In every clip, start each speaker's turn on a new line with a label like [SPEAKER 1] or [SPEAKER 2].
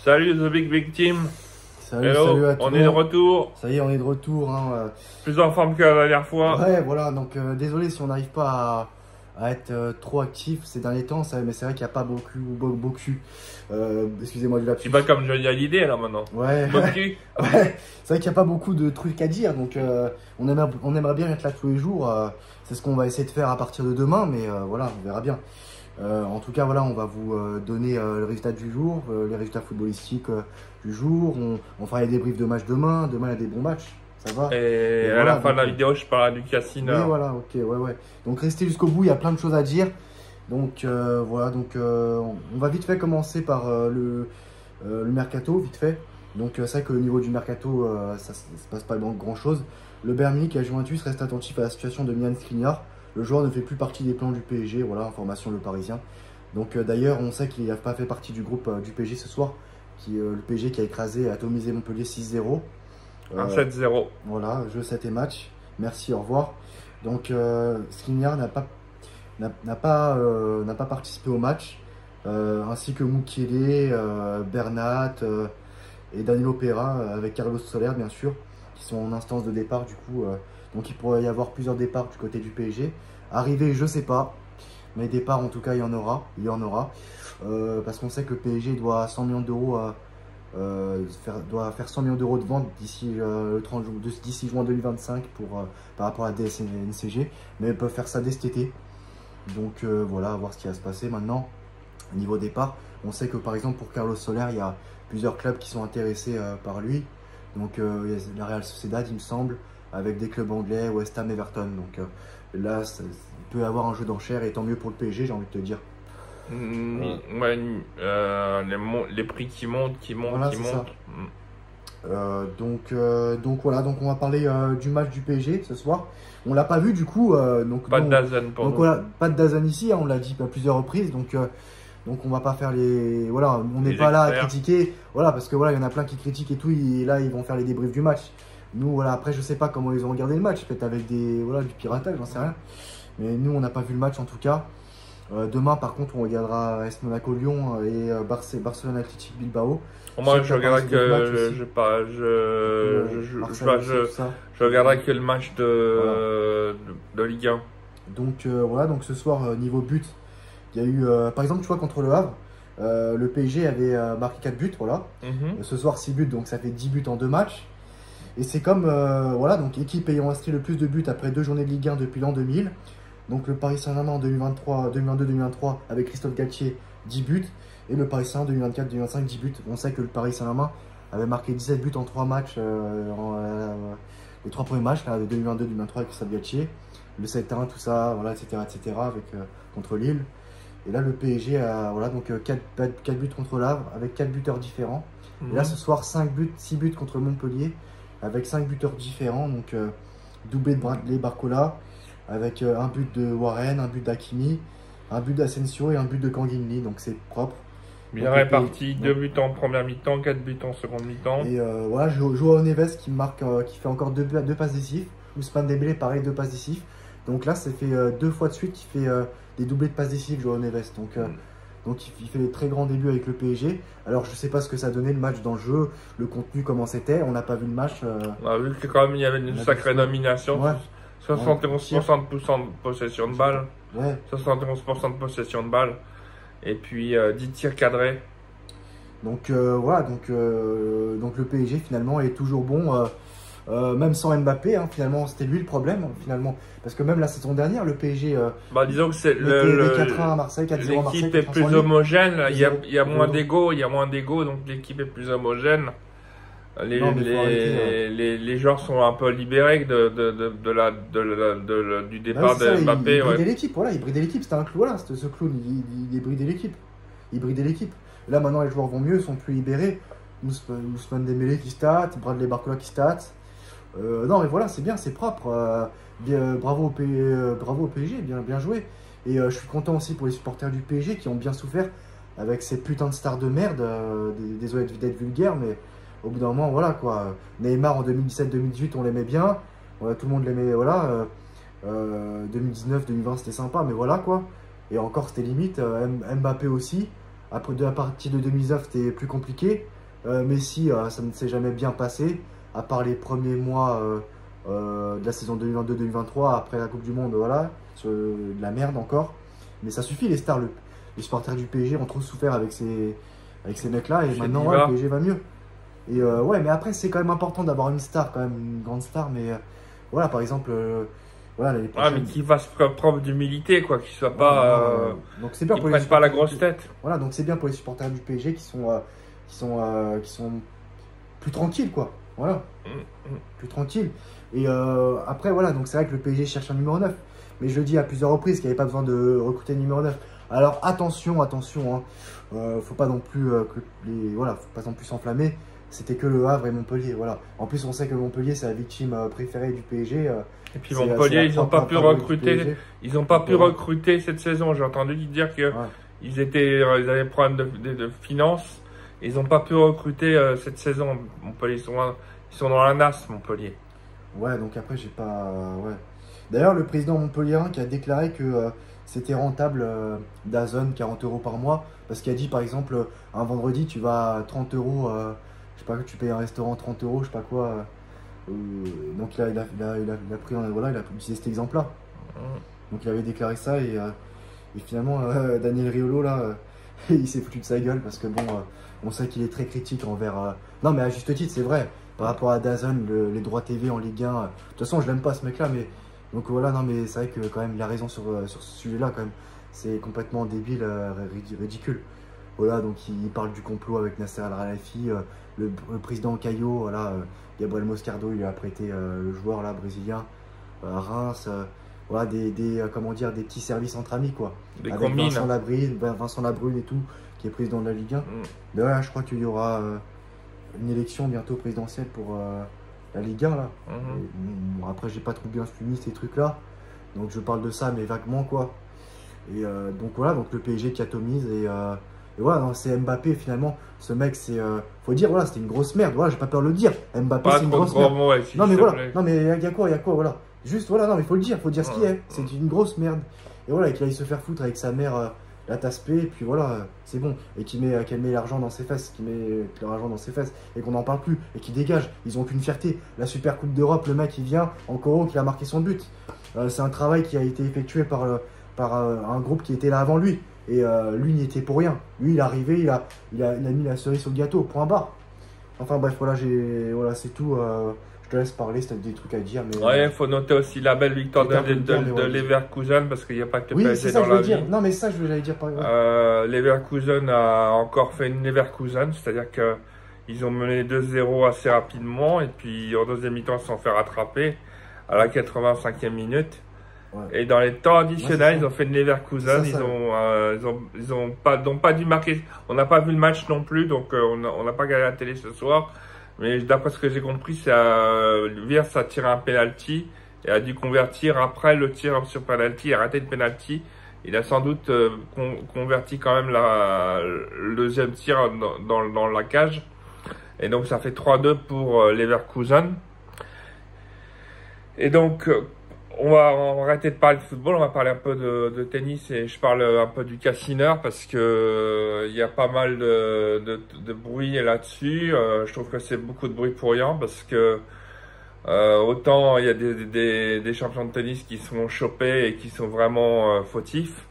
[SPEAKER 1] Salut The Big Team.
[SPEAKER 2] Salut,
[SPEAKER 1] Hello,
[SPEAKER 2] salut à tous.
[SPEAKER 1] on est de retour.
[SPEAKER 2] Ça y est, on est de retour.
[SPEAKER 1] Plus en forme que la dernière fois.
[SPEAKER 2] Ouais, voilà, donc désolé si on n'arrive pas à être trop actif ces derniers temps, mais c'est vrai qu'il n'y a pas beaucoup. Excusez-moi du lapsus.
[SPEAKER 1] C'est pas comme Johnny Hallyday là maintenant.
[SPEAKER 2] Ouais,
[SPEAKER 1] Beaucoup.
[SPEAKER 2] ouais, c'est vrai qu'il n'y a pas beaucoup de trucs à dire, donc on aimerait bien être là tous les jours. C'est ce qu'on va essayer de faire à partir de demain, mais voilà, on verra bien. En tout cas, voilà, on va vous donner le résultat du jour, les résultats footballistiques du jour. On fera les débriefs de match demain. Demain, il y a des bons matchs. Ça va.
[SPEAKER 1] Et à
[SPEAKER 2] voilà,
[SPEAKER 1] la fin de la vidéo, je parlerai du casino.
[SPEAKER 2] Oui, voilà, ok, ouais. Donc, restez jusqu'au bout, il y a plein de choses à dire. Donc, voilà, donc on va vite fait commencer par le mercato, vite fait. Donc, c'est vrai qu'au niveau du mercato, ça ne se passe pas grand-chose. Le Bayern Munich et la Juventus restent attentifs à la situation de Milan Skriniar. Le joueur ne fait plus partie des plans du PSG, voilà, information Le Parisien. Donc d'ailleurs, on sait qu'il n'a pas fait partie du groupe du PSG ce soir. Le PSG qui a écrasé, atomisé Montpellier 6-0.
[SPEAKER 1] 1-7-0.
[SPEAKER 2] Voilà, jeu 7 et match. Merci, au revoir. Donc Skriniar n'a pas participé au match, ainsi que Mukiele, Bernat et Danilo Pereira, avec Carlos Soler bien sûr, qui sont en instance de départ du coup. Donc il pourrait y avoir plusieurs départs du côté du PSG. Arriver, je sais pas. Mais départ, en tout cas, il y en aura. Parce qu'on sait que le PSG doit 100 millions d'euros, doit faire 100 millions d'euros de vente d'ici d'ici juin 2025 par rapport à la DSNCG. Mais ils peuvent faire ça dès cet été. Donc voilà, à voir ce qui va se passer maintenant. Niveau départ, on sait que par exemple pour Carlos Soler, il y a plusieurs clubs qui sont intéressés par lui. Donc il y a la Real Sociedad, il me semble, avec des clubs anglais, West Ham, Everton. Donc là, il peut y avoir un jeu d'enchères et tant mieux pour le PSG, j'ai envie de te dire.
[SPEAKER 1] Ouais, les prix qui montent.
[SPEAKER 2] Voilà, c'est ça. Donc voilà, donc on va parler du match du PSG ce soir. On l'a pas vu du coup.
[SPEAKER 1] Pas de Dazen pour nous.
[SPEAKER 2] Voilà, pas de Dazen ici, hein, on l'a dit à plusieurs reprises. Donc on va pas faire les... Voilà, on n'est pas là à critiquer. Voilà, parce que voilà, il y en a plein qui critiquent et tout. Et là, ils vont faire les débriefs du match. Nous, voilà, après, je sais pas comment ils ont regardé le match. Peut-être avec du piratage, j'en sais rien. Mais nous, on n'a pas vu le match en tout cas. Demain, par contre, on regardera AS Monaco-Lyon et Barcelone-Athletic Bilbao.
[SPEAKER 1] Moi, je regarderai je regarderai que le match de Ligue 1.
[SPEAKER 2] Donc voilà, donc ce soir, niveau but, il y a eu, par exemple, tu vois, contre le Havre, le PSG avait marqué 4 buts, voilà. Ce soir, 6 buts, donc ça fait 10 buts en 2 matchs. Et c'est comme, voilà, donc équipe ayant inscrit le plus de buts après 2 journées de Ligue 1 depuis l'an 2000. Donc le Paris Saint-Germain en 2022-2023 avec Christophe Galtier, 10 buts. Et le Paris Saint-Germain 2024-2025, 10 buts. On sait que le Paris Saint-Germain avait marqué 17 buts en 3 matchs, les 3 premiers matchs là, de 2022-2023 avec Christophe Galtier. Le 7-1, tout ça, voilà, etc. avec, contre Lille. Et là, le PSG a voilà, donc, 4 buts contre l'Havre avec 4 buteurs différents. Et là, ce soir, 6 buts contre Montpellier avec 5 buteurs différents. Donc, doublé de Bradley Barcola avec un but de Warren, un but d'Hakimi, un but d'Asensio et un but de Kanginli. Donc, c'est propre.
[SPEAKER 1] Bien réparti, 2 buts en première mi-temps, 4 buts en seconde mi-temps.
[SPEAKER 2] Et voilà, Joao Neves qui fait encore 2 passes décisives. Ousmane Dembélé, pareil, 2 passes décisives. Donc là, ça fait 2 fois de suite qu'il fait des doublés de passes décisives, Joao Neves. Donc il fait des très grands débuts avec le PSG. Alors je sais pas ce que ça donnait le match dans le jeu, le contenu, comment c'était. On n'a pas vu le match.
[SPEAKER 1] On a vu que quand même il y avait une sacrée domination. Ouais. 71% de possession de balle.
[SPEAKER 2] Ouais.
[SPEAKER 1] 71% de possession de balle. Et puis 10 tirs cadrés.
[SPEAKER 2] Donc voilà, donc le PSG finalement est toujours bon. Même sans Mbappé, hein, finalement, c'était lui le problème, finalement. Parce que même la saison dernière, le PSG.
[SPEAKER 1] Disons que c'est
[SPEAKER 2] le 4-1 à Marseille, 4-0 à Marseille.
[SPEAKER 1] L'équipe est plus homogène, il y a moins d'ego, donc l'équipe est plus homogène. Les joueurs sont un peu libérés du départ de Mbappé.
[SPEAKER 2] Il bridait l'équipe, voilà, il bridait l'équipe, c'était un clou, voilà, ce clown, il bridait l'équipe. Il bridait l'équipe. Là, maintenant, les joueurs vont mieux, ils sont plus libérés. Ousmane Dembélé qui stat, Bradley Barcola qui stat. Non mais voilà, c'est bien, c'est propre. Bravo au PSG, bien joué. Et je suis content aussi pour les supporters du PSG qui ont bien souffert avec ces putains de stars de merde. Désolé d'être vulgaire, mais au bout d'un moment, voilà quoi. Neymar en 2017-2018, on l'aimait bien. Tout le monde l'aimait, voilà. 2019-2020, c'était sympa, mais voilà quoi. Et encore, c'était limite. Mbappé aussi. Après, à partir de 2019, c'était plus compliqué. Messi, ça ne s'est jamais bien passé, à part les premiers mois de la saison 2022-2023, après la Coupe du Monde, voilà, de la merde encore. Mais ça suffit, les stars, les supporters du PSG ont trop souffert avec ces mecs-là, et maintenant, ouais, le PSG va mieux. Et ouais, mais après, c'est quand même important d'avoir une star, quand même, une grande star, mais voilà, par exemple, voilà, les
[SPEAKER 1] prochaines... mais qui fasse preuve d'humilité, quoi, qui soit pas...
[SPEAKER 2] donc c'est bien
[SPEAKER 1] qui prenne pas la grosse tête.
[SPEAKER 2] Voilà, donc c'est bien pour les supporters du PSG qui sont plus tranquilles, quoi. Voilà, plus tranquilles. Et après, voilà, donc c'est vrai que le PSG cherche un numéro 9. Mais je le dis à plusieurs reprises qu'il n'y avait pas besoin de recruter un numéro 9. Alors attention, hein, faut pas non plus voilà, faut pas non plus s'enflammer. C'était que Le Havre et Montpellier, voilà. En plus, on sait que Montpellier, c'est la victime préférée du PSG.
[SPEAKER 1] Et puis Montpellier, ils n'ont pas pu recruter. Ils n'ont pas pu recruter cette saison. J'ai entendu dire que ils avaient des problèmes de finances. Ils n'ont pas pu recruter cette saison. Montpellier, ils sont dans la nasse, Montpellier.
[SPEAKER 2] Ouais, donc après, j'ai pas. Ouais. D'ailleurs, le président montpelliérain qui a déclaré que c'était rentable DAZN, 40 € par mois, parce qu'il a dit, par exemple, un vendredi, tu vas à 30 €, je sais pas, tu payes un restaurant 30 €, je sais pas quoi. Donc là, il a pris, voilà, il a utilisé cet exemple-là. Donc il avait déclaré ça, et finalement, Daniel Riolo, là, il s'est foutu de sa gueule, parce que bon, on sait qu'il est très critique envers. Non, mais à juste titre, c'est vrai. Par rapport à DAZN, les droits TV en Ligue 1. De toute façon, je l'aime pas ce mec-là, mais. Donc voilà, non, mais c'est vrai que quand même, il a raison sur ce sujet-là, quand même. C'est complètement débile, ridicule. Voilà, donc il parle du complot avec Nasser Al-Khelaifi, le président Caillot, voilà, Gabriel Moscardo, il a prêté le joueur là, brésilien, à Reims. Voilà, comment dire, des petits services entre amis, quoi.
[SPEAKER 1] Des
[SPEAKER 2] avec
[SPEAKER 1] combines.
[SPEAKER 2] Vincent Labrune et tout, qui est président de la Ligue 1. Mais voilà, je crois qu'il y aura une élection bientôt présidentielle pour la Ligue 1 là. Bon, après, j'ai pas trop bien suivi ces trucs là, donc je parle de ça mais vaguement, quoi. Et donc voilà, donc le PSG qui atomise, et voilà, c'est Mbappé finalement. Ce mec, c'est faut dire, voilà, c'était une grosse merde. Voilà, j'ai pas peur de le dire. Mbappé, c'est une grosse merde. Non mais voilà, non mais il y a quoi, voilà. Juste voilà, non mais faut le dire ce qu'il est. C'est une grosse merde. Et voilà, qu'il aille se faire foutre avec sa mère. La tasse-paix, et puis voilà, c'est bon. Et qu'elle met l'argent dans ses fesses, et qu'on n'en parle plus, et qu'il dégage. Ils ont qu'une fierté. La Super Coupe d'Europe, le mec, il vient en Coro, qui a marqué son but. C'est un travail qui a été effectué par un groupe qui était là avant lui. Et lui n'y était pour rien. Lui, il est arrivé, il a mis la cerise sur le gâteau, point barre. Enfin bref, voilà, c'est tout. Je te laisse parler, si tu as des trucs à dire. Mais,
[SPEAKER 1] ouais, il faut noter aussi la belle victoire de Leverkusen, parce qu'il n'y a pas que PSG dans la vie.
[SPEAKER 2] Non, mais ça, je voulais dire par exemple.
[SPEAKER 1] Leverkusen a encore fait une Leverkusen, c'est-à-dire qu'ils ont mené 2-0 assez rapidement, et puis en deuxième mi-temps, ils se sont fait rattraper à la 85e minute. Ouais. Et dans les temps additionnels, ils ont fait une Leverkusen, ils ont pas dû marquer. On n'a pas vu le match non plus, donc on n'a pas regardé la télé ce soir. Mais d'après ce que j'ai compris, c'est Wirtz a tiré un penalty et a dû convertir après le tir sur penalty, a raté le penalty. Il a sans doute converti quand même le deuxième tir dans la cage. Et donc ça fait 3-2 pour Leverkusen. Et donc on va arrêter de parler de football, on va parler un peu de tennis, et je parle un peu du Cassineur parce que il y a pas mal de bruit là-dessus. Je trouve que c'est beaucoup de bruit pour rien, parce que autant il y a des champions de tennis qui sont chopés et qui sont vraiment fautifs,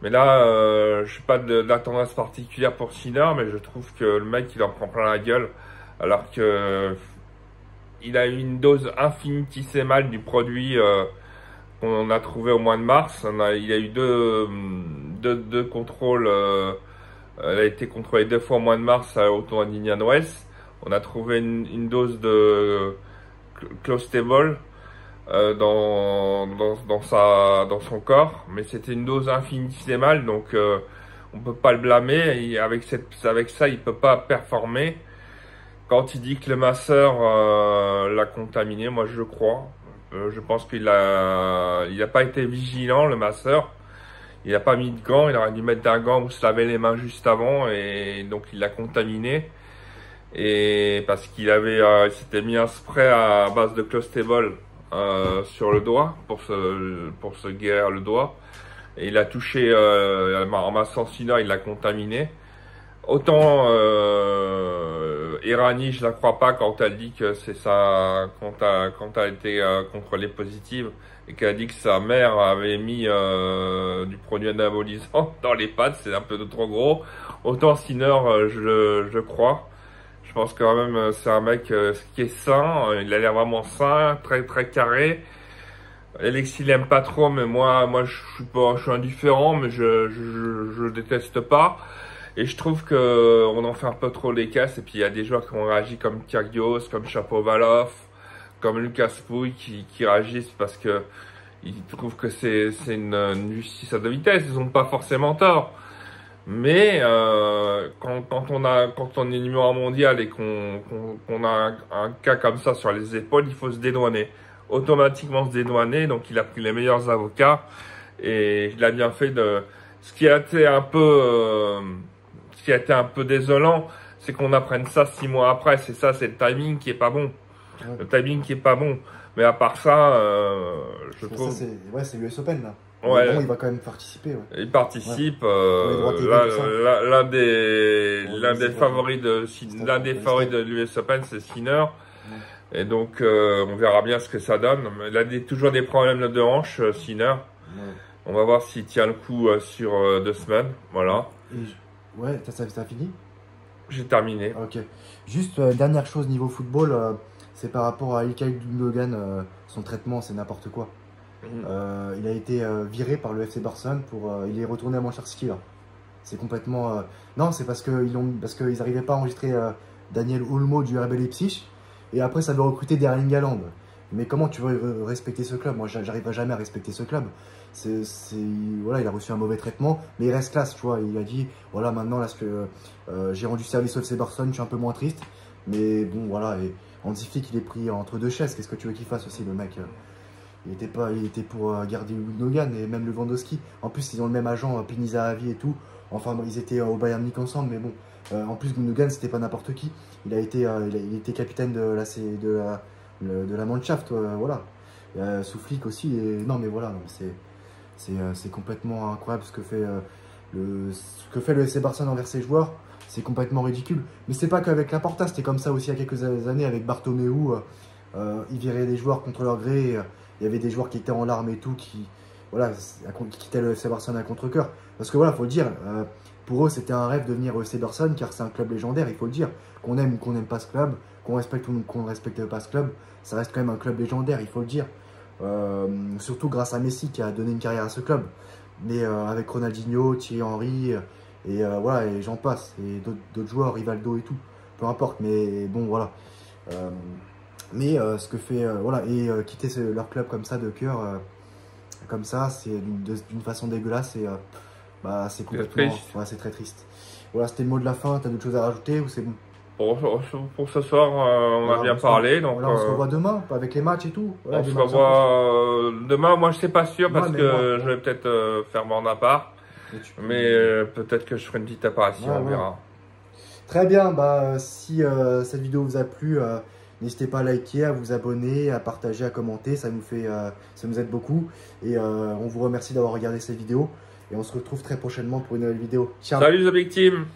[SPEAKER 1] mais là je suis pas de la tendance particulière pour Sinner, mais je trouve que le mec il en prend plein la gueule, alors que il a eu une dose infinitésimale du produit qu'on a trouvé au mois de mars. Il y a eu deux contrôles. Elle a été contrôlée 2 fois au mois de mars au tournoi d'Indian Wells. On a trouvé une dose de Clostebol dans son corps, mais c'était une dose infinitésimale, donc on peut pas le blâmer. Et avec ça, il peut pas performer. Quand il dit que le masseur l'a contaminé, moi je crois. Je pense qu'il a pas été vigilant, le masseur. Il n'a pas mis de gants, il aurait dû mettre un gant ou se laver les mains juste avant, et donc il l'a contaminé. Et parce qu'il s'était mis un spray à base de Clostebol sur le doigt pour se guérir le doigt. Et il a touché en massant Sinner, il l'a contaminé. Autant Irani, je la crois pas quand elle dit que c'est ça, quand elle été contre les positives et qu'elle a dit que sa mère avait mis du produit anabolisant dans les pâtes, c'est un peu de trop gros. Autant Sinner, je crois. Je pense quand même c'est un mec qui est sain, il a l'air vraiment sain, très très carré. Alexis l'aime pas trop, mais moi je suis indifférent, mais je déteste pas. Et je trouve que on en fait un peu trop les caisses. Et puis il y a des joueurs qui ont réagi comme Kyrgios, comme Shapovalov, comme Lucas Pouille qui réagissent parce que ils trouvent que c'est une justice à deux vitesses. Ils ont pas forcément tort. Mais quand on est numéro 1 mondial et qu'on a un cas comme ça sur les épaules, il faut se dédouaner. Automatiquement se dédouaner. Donc il a pris les meilleurs avocats et il a bien fait de. Ce qui a été un peu désolant, c'est qu'on apprenne ça 6 mois après. C'est le timing qui est pas bon. Ouais. Le timing qui est pas bon. Mais à part ça, je trouve.
[SPEAKER 2] C'est l'US Open là.
[SPEAKER 1] Ouais.
[SPEAKER 2] Bon, il va quand même participer. Ouais.
[SPEAKER 1] Il participe.
[SPEAKER 2] Ouais.
[SPEAKER 1] L'un des favoris de l'US Open, c'est Sinner. Ouais. Et donc, on verra bien ce que ça donne. Il a toujours des problèmes de hanche, Sinner. Ouais. On va voir s'il tient le coup sur 2 semaines. Voilà.
[SPEAKER 2] Ouais, t'as fini?
[SPEAKER 1] J'ai terminé.
[SPEAKER 2] Ok. Juste, dernière chose niveau football, c'est par rapport à Ilkay Gundogan, son traitement, c'est n'importe quoi. Il a été viré par le FC Barcelone il est retourné à Manchester City là. C'est complètement. Non, c'est parce qu'ils n'arrivaient pas à enregistrer Daniel Olmo du RB Leipzig et après ça doit recruter Erling Haaland. Mais comment tu veux respecter ce club? Moi, j'arriverai jamais à respecter ce club. Voilà, il a reçu un mauvais traitement, mais il reste classe, tu vois. Il a dit, voilà, maintenant, là, j'ai rendu service au FC Barcelone, je suis un peu moins triste. Mais bon, voilà, et Hansi Flick, il est pris entre deux chaises. Qu'est-ce que tu veux qu'il fasse aussi, le mec? Il était pour garder Gundogan et même Lewandowski. En plus, ils ont le même agent, Pini Zahavi et tout. Enfin, ils étaient au Bayern Munich ensemble, mais bon. En plus, Gundogan, c'était pas n'importe qui. Il était capitaine de la Mannschaft, voilà. Sous Flick aussi. Et, non, mais voilà, c'est complètement incroyable ce que fait le FC Barcelone envers ses joueurs. C'est complètement ridicule. Mais c'est pas qu'avec Laporta, c'était comme ça aussi il y a quelques années avec Bartomeu. Ils viraient des joueurs contre leur gré. Il y avait des joueurs qui étaient en larmes et tout, qui quittaient le FC Barcelone à contre-cœur. Parce que voilà, faut le dire, pour eux, c'était un rêve de venir au FC Barcelone, car c'est un club légendaire, il faut le dire. Qu'on aime ou qu'on n'aime pas ce club, qu'on respecte ou qu'on ne respecte pas ce club, ça reste quand même un club légendaire, il faut le dire. Surtout grâce à Messi qui a donné une carrière à ce club. Mais avec Ronaldinho, Thierry Henry, et voilà, et j'en passe. Et d'autres joueurs, Rivaldo et tout, peu importe, mais bon, voilà. Mais ce que fait, voilà, et quitter leur club comme ça, de cœur, comme ça, c'est d'une façon dégueulasse, et c'est complètement, ouais, c'est très triste. Voilà, c'était le mot de la fin. T'as d'autres choses à rajouter ou c'est bon?
[SPEAKER 1] Pour ce soir, on a bien parlé. Donc,
[SPEAKER 2] voilà, on se revoit demain avec les matchs et tout. Voilà,
[SPEAKER 1] on se revoit demain. Moi, je sais pas sûr parce que je vais peut-être faire mon appart. Mais peut-être que je ferai une petite apparition, on verra.
[SPEAKER 2] Très bien. Si cette vidéo vous a plu, n'hésitez pas à liker, à vous abonner, à partager, à commenter. Ça nous aide beaucoup. Et on vous remercie d'avoir regardé cette vidéo. Et on se retrouve très prochainement pour une nouvelle vidéo. Ciao.
[SPEAKER 1] Salut les Big Team.